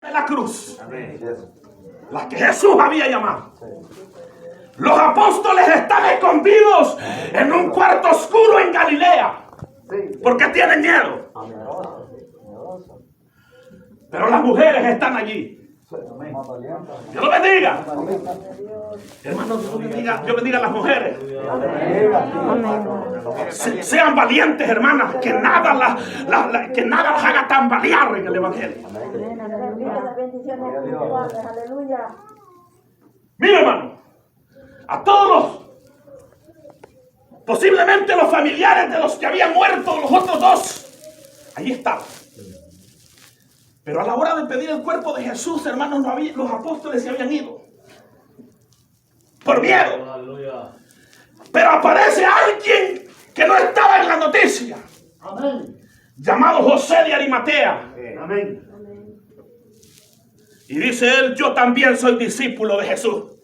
de la cruz, las que Jesús había llamado. Los apóstoles están escondidos en un cuarto oscuro en Galilea porque tienen miedo. Pero las mujeres están allí. Dios los bendiga. Hermanos, Dios bendiga a las mujeres. Sean valientes, hermanas, que nada las haga tambalear en el evangelio. Mira, hermano, a todos posiblemente los familiares de los que habían muerto, los otros dos, allí estaban. Pero a la hora de pedir el cuerpo de Jesús, hermanos, los apóstoles se habían ido por miedo. Pero aparece alguien que no estaba en la noticia. Llamado José de Arimatea. Y dice él: yo también soy discípulo de Jesús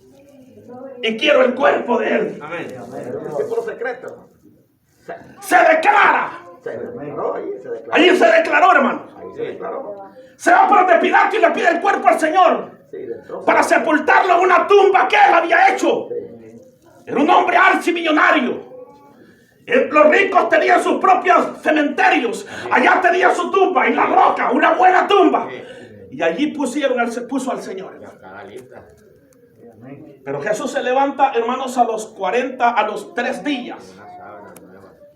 y quiero el cuerpo de él. Discípulo secreto. Se declara. Allí se declaró, hermano. Se va por de Pilato y le pide el cuerpo al Señor para sepultarlo en una tumba que él había hecho. Era un hombre archimillonario. Los ricos tenían sus propios cementerios. Allá tenía su tumba en la roca, una buena tumba. Y allí se puso al Señor. Pero Jesús se levanta, hermanos, a los 3 días.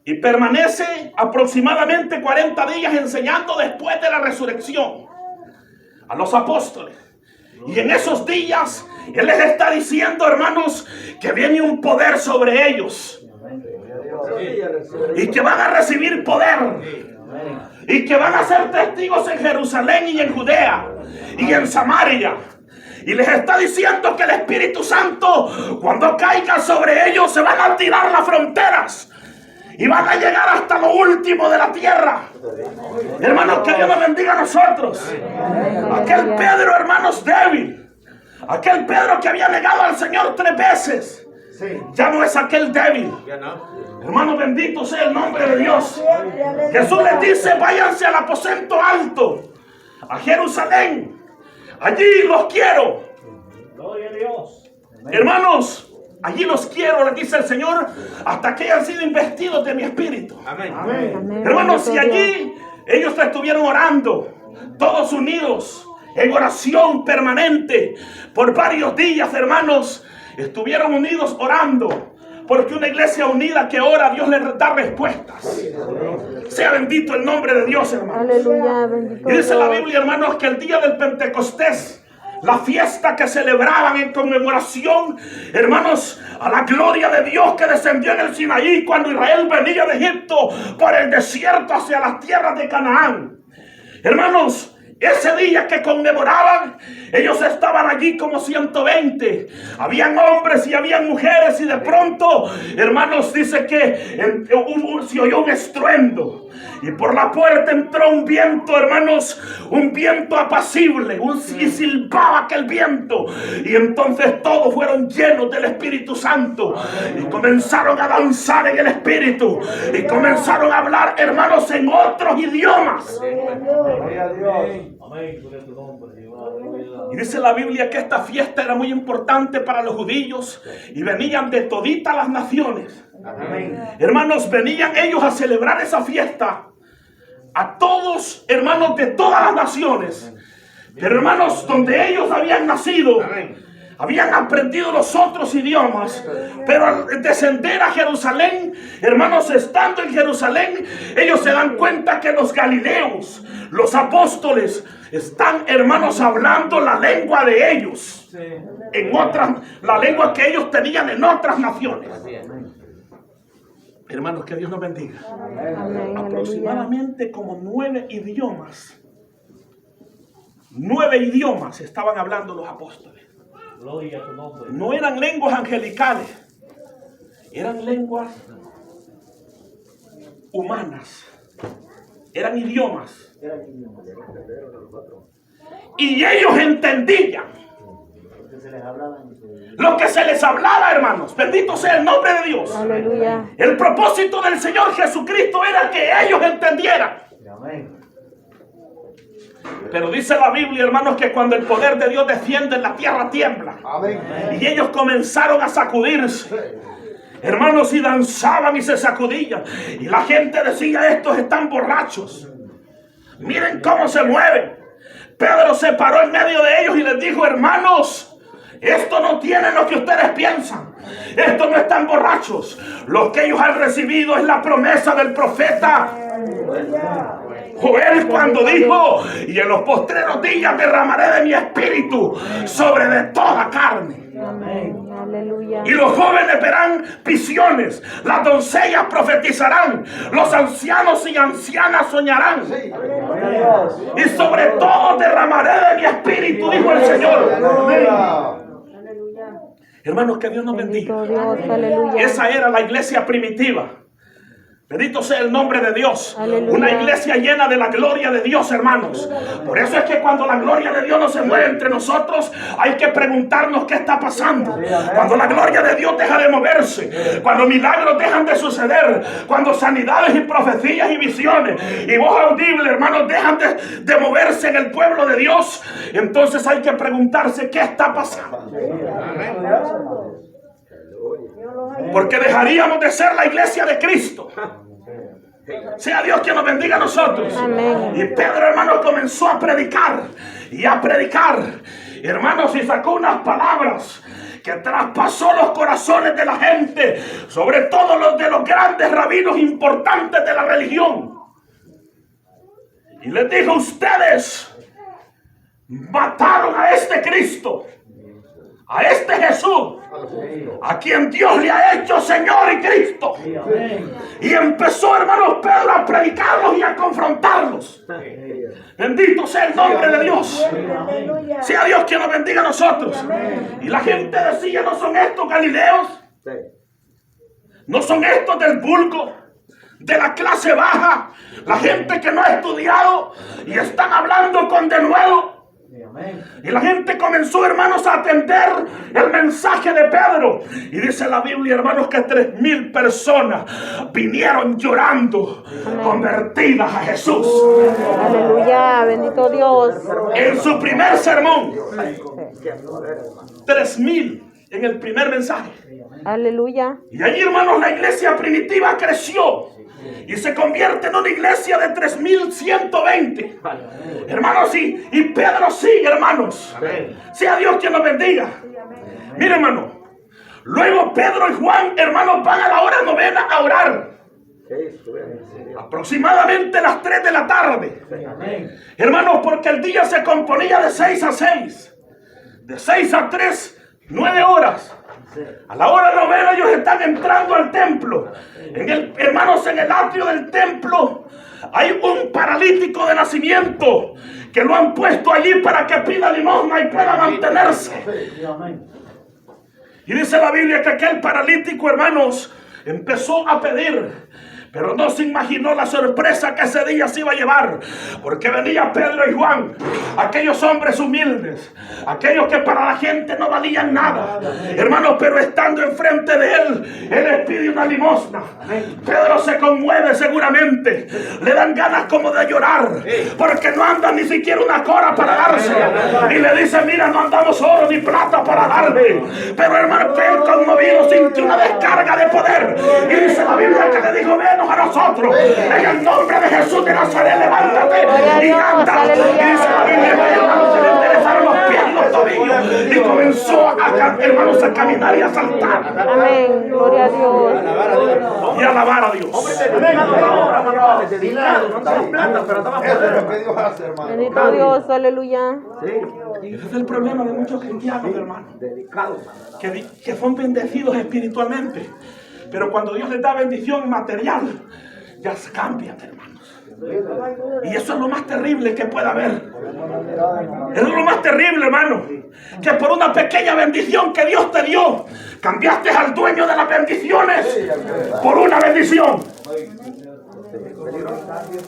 Y permanece aproximadamente 40 días enseñando después de la resurrección a los apóstoles. Y en esos días Él les está diciendo, hermanos, que viene un poder sobre ellos. Y que van a recibir poder. Y que van a ser testigos en Jerusalén y en Judea y en Samaria. Y les está diciendo que el Espíritu Santo, cuando caiga sobre ellos, se van a tirar las fronteras. Y van a llegar hasta lo último de la tierra. Hermanos, que Dios nos bendiga a nosotros. Aquel Pedro, hermanos, débil. Aquel Pedro que había negado al Señor 3 veces. Ya no es aquel débil. Hermano, bendito sea el nombre de Dios. Jesús les dice: váyanse al aposento alto, a Jerusalén. Allí los quiero. Gloria a Dios. Hermanos, allí los quiero, les dice el Señor, hasta que hayan sido investidos de mi espíritu. Amén. Hermanos, y allí ellos estuvieron orando, todos unidos, en oración permanente, por varios días, hermanos. Estuvieron unidos orando, porque una iglesia unida que ora, Dios le da respuestas. Sea bendito el nombre de Dios, hermanos. Aleluya, bendito Y dice la Dios. Biblia, hermanos, que el día del Pentecostés, la fiesta que celebraban en conmemoración, hermanos, a la gloria de Dios que descendió en el Sinaí cuando Israel venía de Egipto por el desierto hacia las tierras de Canaán. Hermanos, ese día que conmemoraban, ellos estaban allí como 120. Habían hombres y habían mujeres, y de pronto, hermanos, dice que se oyó un estruendo. Y por la puerta entró un viento, hermanos, un viento apacible, y silbaba aquel viento. Y entonces todos fueron llenos del Espíritu Santo. Y comenzaron a danzar en el Espíritu. Y comenzaron a hablar, hermanos, en otros idiomas. Amén. Gloria a tu nombre, Jehová. Y dice la Biblia que esta fiesta era muy importante para los judíos. Y venían de toditas las naciones. Hermanos, venían ellos a celebrar esa fiesta. A todos, hermanos, de todas las naciones. Pero, hermanos, donde ellos habían nacido, habían aprendido los otros idiomas. Pero al descender a Jerusalén, hermanos, estando en Jerusalén, ellos se dan cuenta que los galileos, los apóstoles, están, hermanos, hablando la lengua de ellos. La lengua que ellos tenían en otras naciones. Hermanos, que Dios nos bendiga. Amén, Aproximadamente como 9 idiomas. 9 idiomas estaban hablando los apóstoles. Gloria a tu nombre. No eran lenguas angelicales. Eran lenguas humanas. Eran idiomas. Y ellos entendían lo que se les hablaba, hermanos. Bendito sea el nombre de Dios. Aleluya. El propósito del Señor Jesucristo era que ellos entendieran. Pero dice la Biblia, hermanos, que cuando el poder de Dios desciende, la tierra tiembla. Y ellos comenzaron a sacudirse, hermanos, y danzaban y se sacudían. Y la gente decía, estos están borrachos. Miren cómo se mueven. Pedro se paró en medio de ellos y les dijo, hermanos, esto no tiene lo que ustedes piensan. Estos no están borrachos. Lo que ellos han recibido es la promesa del profeta Joel, cuando dijo, y en los postreros días derramaré de mi espíritu sobre de toda carne. Amén. Aleluya. Y los jóvenes verán visiones, las doncellas profetizarán, los ancianos y ancianas soñarán. Y sobre todo derramaré de mi espíritu, dijo el Señor. Hermanos, que Dios nos bendiga. Bendito Dios, aleluya. Esa era la iglesia primitiva. Bendito sea el nombre de Dios. Aleluya. Una iglesia llena de la gloria de Dios, hermanos. Por eso es que cuando la gloria de Dios no se mueve entre nosotros, hay que preguntarnos qué está pasando. Cuando la gloria de Dios deja de moverse, cuando milagros dejan de suceder, cuando sanidades y profecías y visiones y voz audible, hermanos, dejan de moverse en el pueblo de Dios, entonces hay que preguntarse qué está pasando. Porque dejaríamos de ser la iglesia de Cristo. Sea Dios quien nos bendiga a nosotros. Amén. Y Pedro, hermano, comenzó a predicar y a predicar, hermanos, y sacó unas palabras que traspasó los corazones de la gente, sobre todo los de los grandes rabinos importantes de la religión. Y les dijo, ustedes mataron a este Cristo, a este Jesús, a quien Dios le ha hecho Señor y Cristo. Y empezó, hermanos, Pedro a predicarlos y a confrontarlos. Bendito sea el nombre de Dios. Sea Dios quien nos bendiga a nosotros. Y la gente decía, ¿no son estos galileos? ¿No son estos del vulgo, de la clase baja? La gente que no ha estudiado y están hablando con denuedo. Y la gente comenzó, hermanos, a atender el mensaje de Pedro. Y dice la Biblia, hermanos, que 3,000 personas vinieron llorando, convertidas a Jesús. Aleluya, bendito Dios. En su primer sermón, 3,000 en el primer mensaje. Aleluya. Y allí, hermanos, la iglesia primitiva creció y se convierte en una iglesia de 3,120. Hermanos, y Pedro sigue, hermanos. Sea Dios quien nos bendiga. Mire, hermano, luego Pedro y Juan, hermanos, van a la hora novena a orar. Aproximadamente las 3 de la tarde. Hermanos, porque el día se componía de 6 a 6. De 6 a 3, 9 horas. A la hora novena ellos están entrando al templo. Hermanos, en el atrio del templo hay un paralítico de nacimiento que lo han puesto allí para que pida limosna y pueda mantenerse. Y dice la Biblia que aquel paralítico, hermanos, empezó a pedir. Pero no se imaginó la sorpresa que ese día se iba a llevar, porque venía Pedro y Juan, aquellos hombres humildes, aquellos que para la gente no valían nada, hermanos, pero estando enfrente de él les pide una limosna. Pedro se conmueve seguramente, le dan ganas como de llorar, porque no andan ni siquiera una cora para dársela, y le dice, mira, no andamos oro ni plata para darle, pero hermano, que él conmovido sintió una descarga de poder, y dice la Biblia que le dijo, ven a nosotros, en el nombre de Jesús de Nazaret, levántate y anda. Y dice la Biblia, hermanos, se le enderezaron los pies y los tobillos y comenzó hermanos, a caminar y a saltar. Amén, gloria a Dios. Y a alabar a Dios. Bendito Dios, aleluya. Ese es el problema de muchos cristianos, hermanos, que son bendecidos espiritualmente, pero cuando Dios les da bendición material, ya se cambian, hermanos. Y eso es lo más terrible que pueda haber. Eso es lo más terrible, hermano, que por una pequeña bendición que Dios te dio, cambiaste al dueño de las bendiciones por una bendición.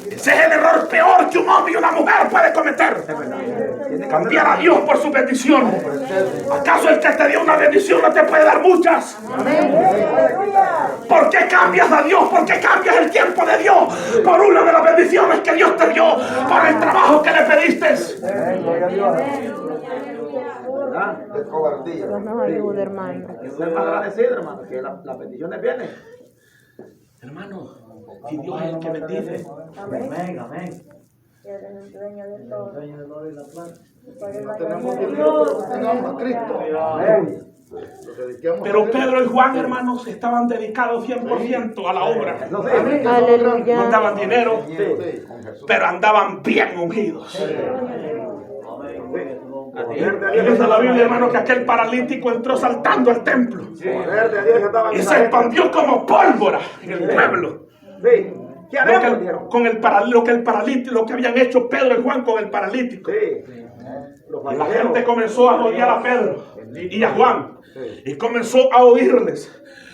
Ese es el error peor que un hombre y una mujer puede cometer. Cambiar a Dios por su bendición. ¿Acaso el que te dio una bendición no te puede dar muchas? ¿Por qué cambias a Dios? ¿Por qué cambias el tiempo de Dios por una de las bendiciones que Dios te dio por el trabajo que le pediste? De cobardía. Dios nos ayude, hermano. Ser más agradecido, hermano, que las bendiciones vienen. Hermano, y Dios es el que bendice. Amén, amén. No tenemos dinero, pero tengamos a Cristo. Pero Pedro y Juan, hermanos, estaban dedicados 100% a la obra. Aleluya. No andaban dinero, pero andaban bien ungidos. Y dice la Biblia, hermano, que aquel paralítico entró saltando al templo y se expandió como pólvora en el pueblo. ¿Qué haremos? Lo que habían hecho Pedro y Juan con el paralítico. Y la gente comenzó a rodear a Pedro y a Juan y comenzó a oírles.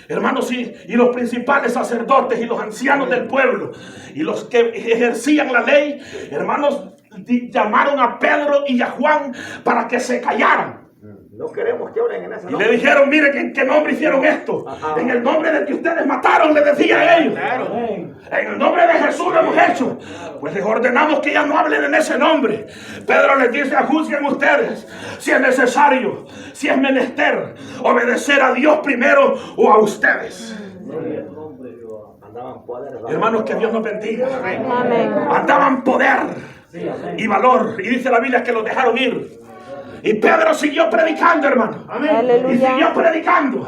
Hermanos, y los principales sacerdotes y los ancianos del pueblo y los que ejercían la ley, hermanos, llamaron a Pedro y a Juan para que se callaran. No queremos que hablen en ese Y nombre. le dijeron, miren, ¿en qué nombre hicieron esto? En el nombre del que ustedes mataron, le decía a ellos. En el nombre de Jesús lo hemos hecho. Pues les ordenamos que ya no hablen en ese nombre. Pedro les dice, juzguen ustedes si es necesario, si es menester, obedecer a Dios primero o a ustedes. Hermanos, que Dios nos bendiga. Amén. Andaban poder y valor. Y dice la Biblia que los dejaron ir. Y Pedro siguió predicando, hermano. Aleluya. Y siguió predicando.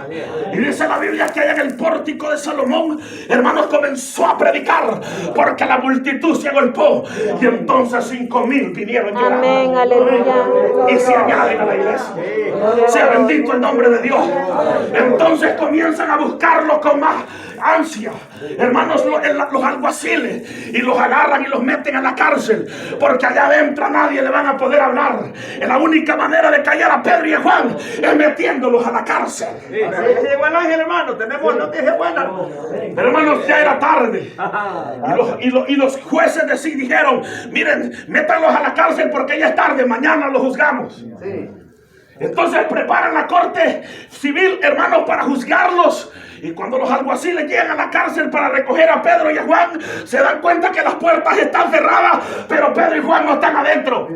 Y dice la Biblia que allá en el pórtico de Salomón, hermanos, comenzó a predicar porque la multitud se agolpó. Y entonces 5,000 vinieron llorando. Amén. Aleluya. Y se añaden a la iglesia. Sea bendito el nombre de Dios. Entonces comienzan a buscarlo con más ansia. Hermanos, los alguaciles, y los agarran y los meten a la cárcel, porque allá adentro a nadie le van a poder hablar. Es la única manera de callar a Pedro y a Juan, es metiéndolos a la cárcel. Ya llegó el ángel, hermano. Tenemos noticias buenas. Pero hermanos, ya era tarde. Y los jueces dijeron, miren, métanlos a la cárcel porque ya es tarde, mañana los juzgamos. Entonces preparan la corte civil, hermanos, para juzgarlos. Y cuando los alguaciles llegan a la cárcel para recoger a Pedro y a Juan, se dan cuenta que las puertas están cerradas, pero Pedro y Juan no están adentro.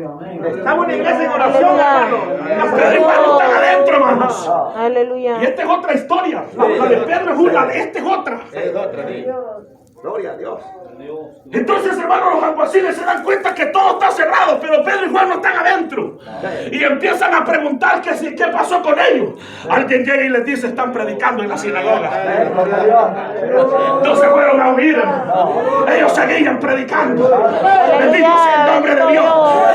Estamos en iglesia en oración, hermano. Pedro y Juan no están adentro, hermanos. Aleluya. Y esta es otra historia. La de Pedro es una, la de esta es otra. Gloria a Dios. Entonces, hermanos, los alguaciles se dan cuenta que todo está cerrado, pero Pedro y Juan no están adentro. Y empiezan a preguntar qué pasó con ellos. Alguien llega y les dice, están predicando en la sinagoga. No se fueron a oír, hermano. Ellos seguían predicando. Bendito sea el nombre de Dios.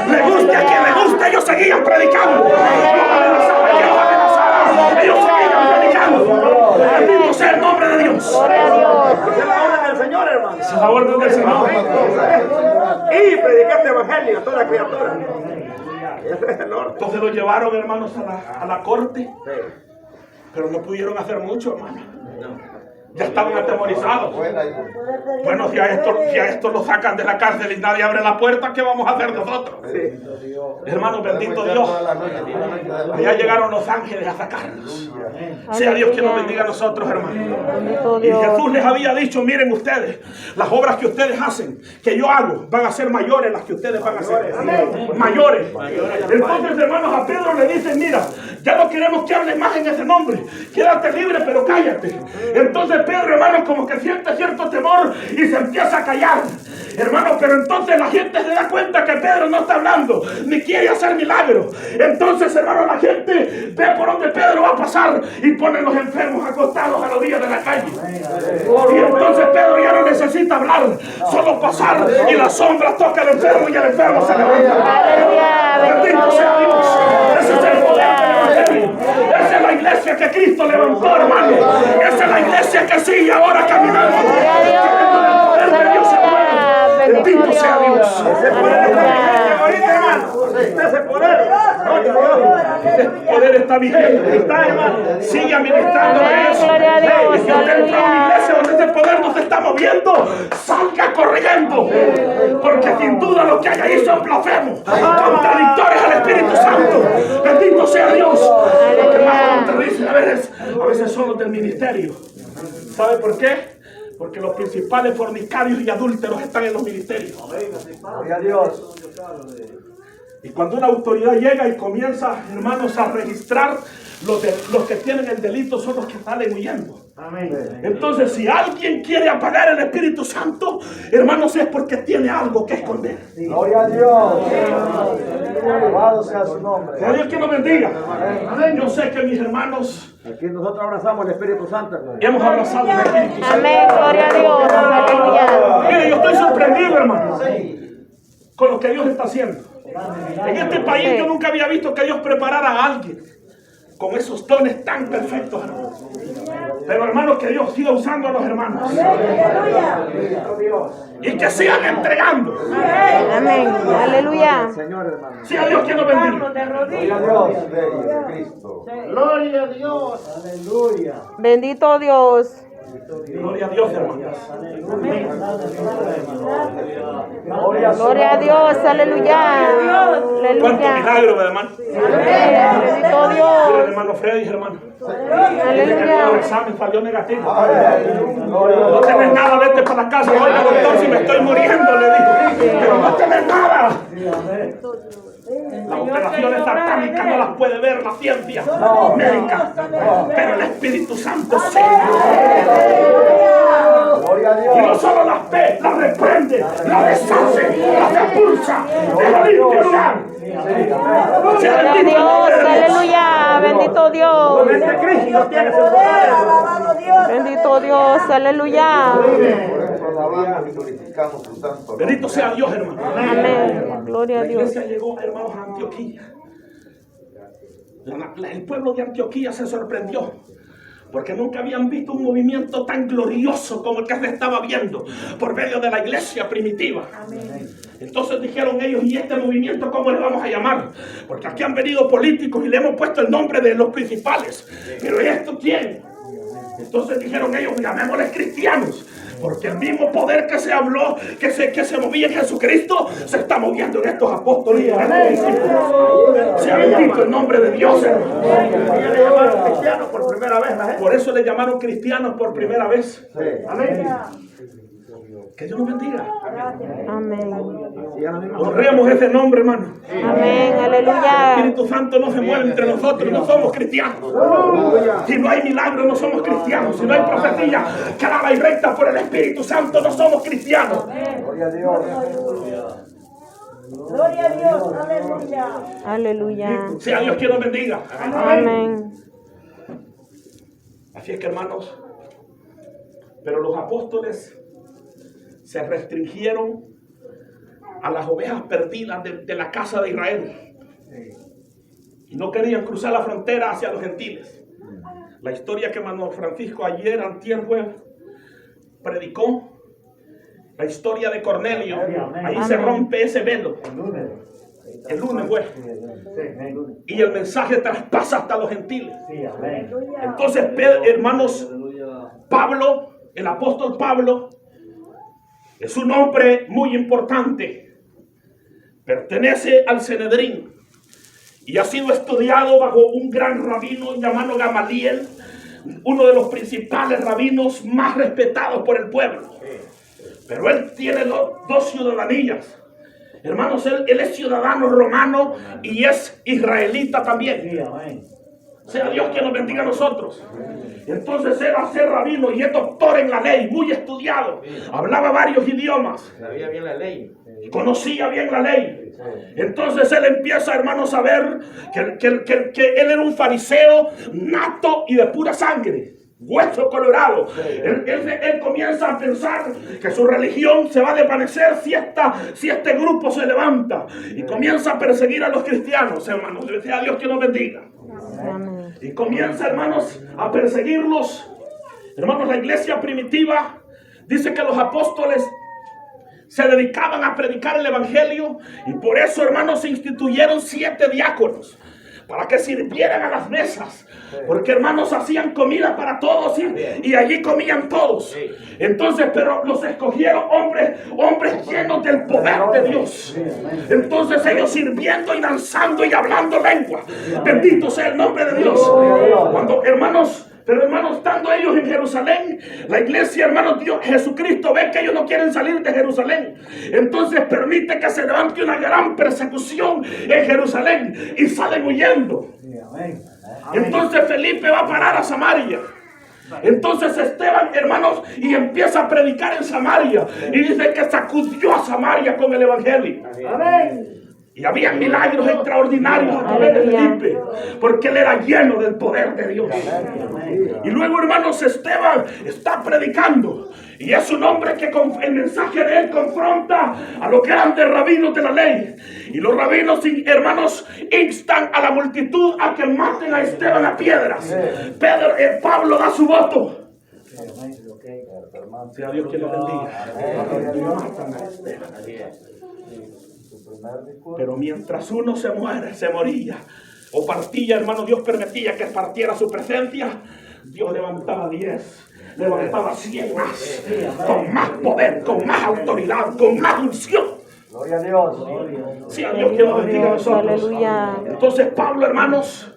Le guste a quien le guste, ellos seguían predicando. No amenazaban, que los amenazaran. Ellos seguían predicando. Bendito sea el nombre de Dios. Gloria a Dios. Es la orden del Señor, hermano. Es la orden del Señor. Y predicar este evangelio a toda criatura. Ese es el orden. Entonces lo llevaron, hermanos, a la corte. Pero no pudieron hacer mucho, hermano. Ya estaban atemorizados. Bueno, si a esto lo sacan de la cárcel y nadie abre la puerta, ¿qué vamos a hacer nosotros? Hermano, bendito Dios. Allá llegaron los ángeles a sacarnos. Sea Dios quien nos bendiga a nosotros, hermano. Bendito Y Dios. Jesús les había dicho, miren ustedes, las obras que ustedes hacen, que yo hago, van a ser mayores las que ustedes van a hacer. Mayores. Entonces, hermanos, a Pedro le dicen, mira, ya no queremos que hables más en ese nombre. Quédate libre, pero cállate. Entonces Pedro, hermanos, como que siente cierto temor y se empieza a callar. Hermanos, pero entonces la gente se da cuenta que Pedro no está hablando, ni quiere hacer milagros. Entonces, hermanos, la gente ve por donde Pedro va a pasar y ponen los enfermos acostados a la orilla de la calle. Y entonces Pedro ya no necesita hablar, solo pasar y la sombra toca al enfermo y el enfermo se levanta. Aleluya. Bendito sea Dios. Ese es el poder del evangelio. Esa es la iglesia que Cristo levantó, hermano. Esa es la iglesia que sigue ahora caminando. Gloria a Dios. Aleluya. Bendito sea Dios. Ahorita, hermano. Ese poder. Ese poder está vigente. Sigue administrando Amén, eso. gloria a Dios, Y si usted entra a una iglesia donde ese poder nos está moviendo, salga corriendo. Porque sin duda lo que hay ahí son blasfemos, contradictores al Espíritu Santo. Bendito sea Dios. Lo que más contradice a veces son los del ministerio. ¿Sabe por qué? Porque los principales fornicarios y adúlteros están en los ministerios. Gloria a Dios. Y cuando una autoridad llega y comienza, hermanos, a registrar, los que tienen el delito son los que salen huyendo. Entonces, si alguien quiere apagar el Espíritu Santo, hermanos, es porque tiene algo que esconder. Gloria a Dios. Alabado sea su nombre. Que Dios que nos bendiga. Yo sé que mis hermanos Aquí nosotros abrazamos el Espíritu Santo, hermano. hemos abrazado el Espíritu Santo. Amén, gloria a Dios, aleluya. Mire, yo estoy sorprendido, hermano, con lo que Dios está haciendo. En este país yo nunca había visto que Dios preparara a alguien con esos dones tan perfectos, hermano. Pero, hermanos, que Dios siga usando a los hermanos y que sigan entregando. Amén, aleluya. Señor, hermano. Sea Dios quien nos bendiga. Gloria a Dios. Cristo. Gloria a Dios. Aleluya. Bendito Dios. Gloria a Dios, hermanos. Gloria a Dios, aleluya. Cuánto Aleluya. milagro, hermano. Amén, bendito Mira, el Dios. hermano Freddy, hermano. El Aleluya. examen salió negativo. Gloria a No Dios. tenés nada, vete para la casa. Oiga, doctor, si me estoy muriendo, le dijo. Pero no tenés nada. Las operaciones satánicas no las puede ver la ciencia médica. Pero el Espíritu Santo sí. Gloria a Y no Dios. solo las ve, las reprende, las deshace, las expulsa. Deja limpio el lugar. Sea Gloria a bendito el nombre Dios, de Dios. aleluya. Bendito Dios. Solamente Cristo tiene ese poder. Bendito Dios, aleluya. Por eso alabamos y glorificamos su santo nombre. Bendito sea Dios, hermano. Amén. Gloria a La Dios. iglesia llegó, hermanos, a Antioquía. El pueblo de Antioquía se sorprendió porque nunca habían visto un movimiento tan glorioso como el que se estaba viendo por medio de la iglesia primitiva. Entonces dijeron ellos, ¿y este movimiento cómo le vamos a llamar? Porque aquí han venido políticos y le hemos puesto el nombre de los principales. Pero ¿y esto quién? Entonces dijeron ellos, llamémosles cristianos. Porque el mismo poder que se habló, que se movía en Jesucristo, se está moviendo en estos apóstoles y en estos discípulos. Sea bendito el nombre de Dios, hermano. Ellos le llamaron cristianos por primera vez, la gente. Por eso le llamaron cristianos por primera vez. Amén. Que Dios nos bendiga. Amén. Sigan la misma. Honremos ese nombre, hermano. Amén, El aleluya. Espíritu Santo no se mueve entre nosotros, no somos cristianos. Si no hay milagro, no somos cristianos. Si no hay profecía clara y recta por el Espíritu Santo, no somos cristianos. Gloria a Dios. Gloria a Dios, aleluya. Aleluya. Sea Dios quien nos bendiga. Amén. Así es que, hermanos, pero los apóstoles se restringieron a las ovejas perdidas de la casa de Israel. Y no querían cruzar la frontera hacia los gentiles. La historia que Manuel Francisco ayer, antier, predicó, la historia de Cornelio, ahí se rompe ese velo. El lunes fue. Y el mensaje traspasa hasta los gentiles. Entonces, hermanos, Pablo, el apóstol Pablo, es un hombre muy importante. Pertenece al Sanedrín y ha sido estudiado bajo un gran rabino llamado Gamaliel, uno de los principales rabinos más respetados por el pueblo. Pero él tiene dos ciudadanías. Hermanos, él es ciudadano romano y es israelita también. Sea Dios quien nos bendiga a nosotros. Entonces él va a ser rabino y es doctor en la ley, muy estudiado. Hablaba varios idiomas. Sabía bien la ley. Conocía bien la ley. Entonces él empieza, hermanos, a ver que él era un fariseo nato y de pura sangre. Hueso colorado. Él comienza a pensar que su religión se va a desvanecer si este grupo se levanta. Y comienza a perseguir a los cristianos, hermanos. Sea Dios que nos bendiga. Amén. Y comienza, hermanos, a perseguirlos. Hermanos, la iglesia primitiva dice que los apóstoles se dedicaban a predicar el evangelio y por eso, hermanos, se instituyeron 7 diáconos para que sirvieran a las mesas, porque hermanos hacían comida para todos y allí comían todos. Entonces, pero los escogieron hombres llenos del poder de Dios. Entonces ellos sirviendo y danzando y hablando lengua. Bendito sea el nombre de Dios. Cuando pero hermanos, estando ellos en Jerusalén, la iglesia, hermanos, Dios, Jesucristo ve que ellos no quieren salir de Jerusalén. Entonces permite que se levante una gran persecución en Jerusalén y salen huyendo. Entonces Felipe va a parar a Samaria. Entonces Esteban, hermanos, y empieza a predicar en Samaria. Y dice que sacudió a Samaria con el evangelio. Amén. Y había milagros extraordinarios a través de Felipe, porque él era lleno del poder de Dios. Y luego, hermanos, Esteban está predicando. Y es un hombre que el mensaje de él confronta a los grandes rabinos de la ley. Y los rabinos, hermanos, instan a la multitud a que maten a Esteban a piedras. Pablo da su voto. Sea Dios quien lo bendiga. Matan a Esteban. Pero mientras uno se moría o partía, hermano, Dios permitía que partiera su presencia. Dios levantaba 10, levantaba 100 más, con más poder, con más autoridad, con más unción. Gloria a Dios. Sí, a Dios que nos bendiga a nosotros. Aleluya. Entonces Pablo, hermanos,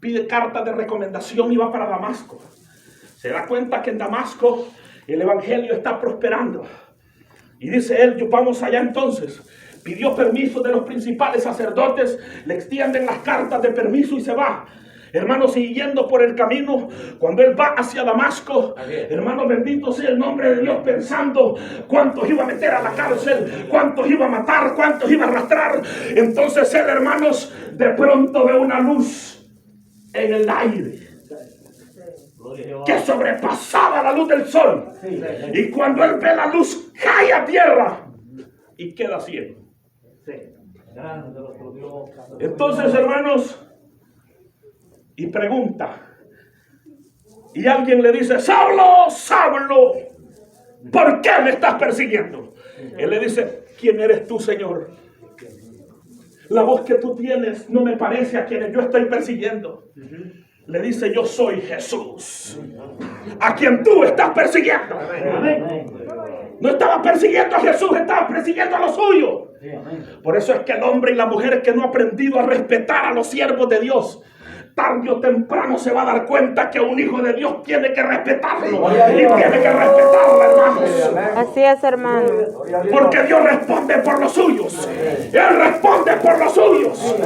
pide carta de recomendación y va para Damasco. Se da cuenta que en Damasco el evangelio está prosperando. Y dice él, vamos allá entonces. Pidió permiso de los principales sacerdotes, le extienden las cartas de permiso y se va. Hermanos, siguiendo por el camino, cuando él va hacia Damasco, hermano, bendito sea el nombre de Dios, pensando cuántos iba a meter a la cárcel, cuántos iba a matar, cuántos iba a arrastrar. Entonces él, hermanos, de pronto ve una luz en el aire que sobrepasaba la luz del sol. Y cuando él ve la luz, cae a tierra y queda ciego. Entonces, hermanos, y pregunta, y alguien le dice: Saulo, Saulo, ¿por qué me estás persiguiendo? Él le dice: ¿quién eres tú, Señor? La voz que tú tienes no me parece a quienes yo estoy persiguiendo. Le dice: yo soy Jesús, a quien tú estás persiguiendo. No estaba persiguiendo a Jesús, estaba persiguiendo a los suyos. Por eso es que el hombre y la mujer que no ha aprendido a respetar a los siervos de Dios, tarde o temprano se va a dar cuenta que un hijo de Dios tiene que respetarlo y tiene que respetarlo, hermanos. Así es, hermano. Porque Dios responde por los suyos. Él responde por los suyos.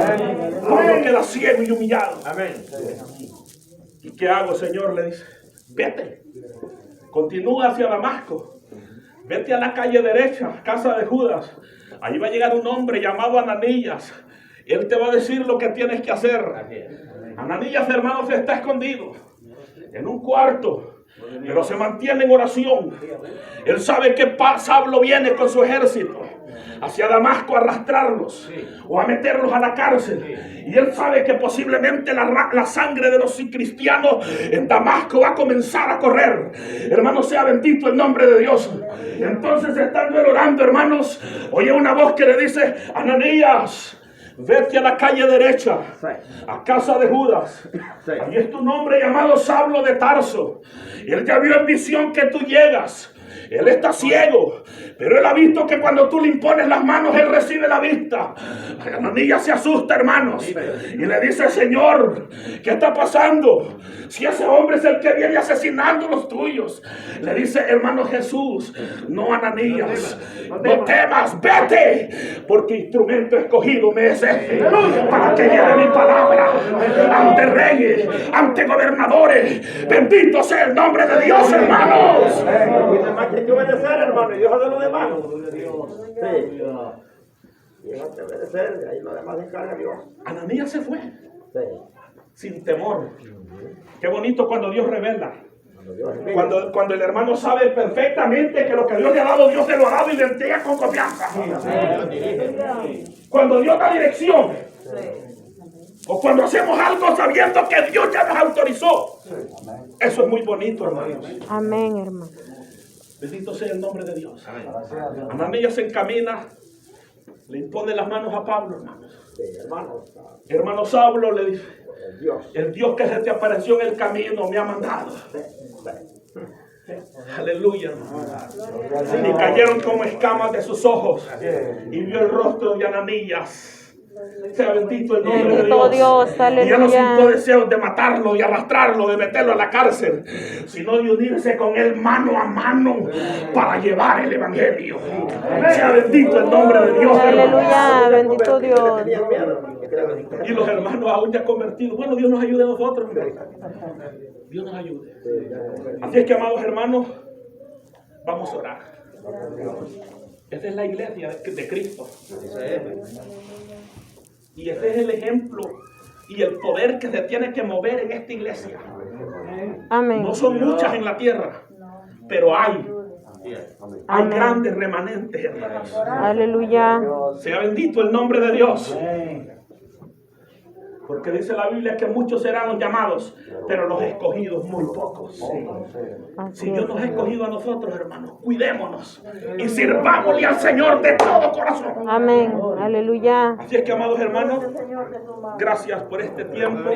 Pablo queda ciego y humillado. ¿Y qué hago, Señor? Le dice: vete. Continúa hacia Damasco. Vete a la calle derecha, casa de Judas. Ahí va a llegar un hombre llamado Ananías. Él te va a decir lo que tienes que hacer. Ananías, hermanos, está escondido en un cuarto, pero se mantiene en oración. Él sabe que Pablo viene con su ejército hacia Damasco a arrastrarlos o a meterlos a la cárcel. Y él sabe que posiblemente la sangre de los cristianos en Damasco va a comenzar a correr. Hermano, sea bendito el nombre de Dios. Entonces, estando él orando, hermanos, oye una voz que le dice: Ananías, vete a la calle derecha, a casa de Judas. Allí es tu nombre llamado Saulo de Tarso. Y él ya vio en visión que tú llegas. Él está ciego, pero él ha visto que cuando tú le impones las manos, él recibe la vista. Ananías se asusta, hermanos, y le dice: Señor, ¿qué está pasando? Si ese hombre es el que viene asesinando los tuyos. Le dice: hermano Jesús, no, Ananías, no temas, vete, porque instrumento escogido me es este, para que lleve mi palabra ante reyes, ante gobernadores. Bendito sea el nombre de Dios, hermanos. Hay que obedecer, hermano, y Dios hace lo demás. Sí. Dios hace obedecer, y ahí lo demás se encarga Dios. Ananías se fue Sí. sin temor. Qué bonito cuando Dios revela. Cuando Dios Cuando el hermano sabe perfectamente que lo que Dios le ha dado, Dios se lo ha dado y le entrega con confianza. Cuando Dios da dirección. O cuando hacemos algo sabiendo que Dios ya nos autorizó. Eso es muy bonito, hermanos. Amén, hermano. Bendito sea el nombre de Dios. Ananías se encamina Le impone las manos a Pablo, hermanos. Sí, hermano. Hermano Saulo le dice, Dios. el Dios que se te apareció en el camino me ha mandado. Aleluya, hermano. Y cayeron como escamas de sus ojos. Y vio el rostro de Ananías. Sea bendito el nombre de Bendito Dios. Dios, Y ya no sintió aleluya. deseos de matarlo y arrastrarlo, de meterlo a la cárcel, sino de unirse con él mano a mano para llevar el evangelio. Sea bendito el nombre de Dios, hermano. Aleluya, bendito Dios. Tenían miedo, hermano. Y los hermanos aún ya convertidos. Bueno, Dios nos ayude a nosotros. Dios nos ayude. Así es que, amados hermanos, vamos a orar. Esta es la iglesia de Cristo. Y ese es el ejemplo y el poder que se tiene que mover en esta iglesia. Amén. No son muchas en la tierra, pero hay Amén. grandes remanentes, hermanos. Aleluya. Sea bendito el nombre de Dios. Porque dice la Biblia que muchos serán los llamados, pero los escogidos muy pocos. Así Si Dios es. nos ha escogido a nosotros, hermanos, cuidémonos y sirvámosle al Señor de todo corazón. Amén. Aleluya. Así es que, amados hermanos, gracias por este tiempo.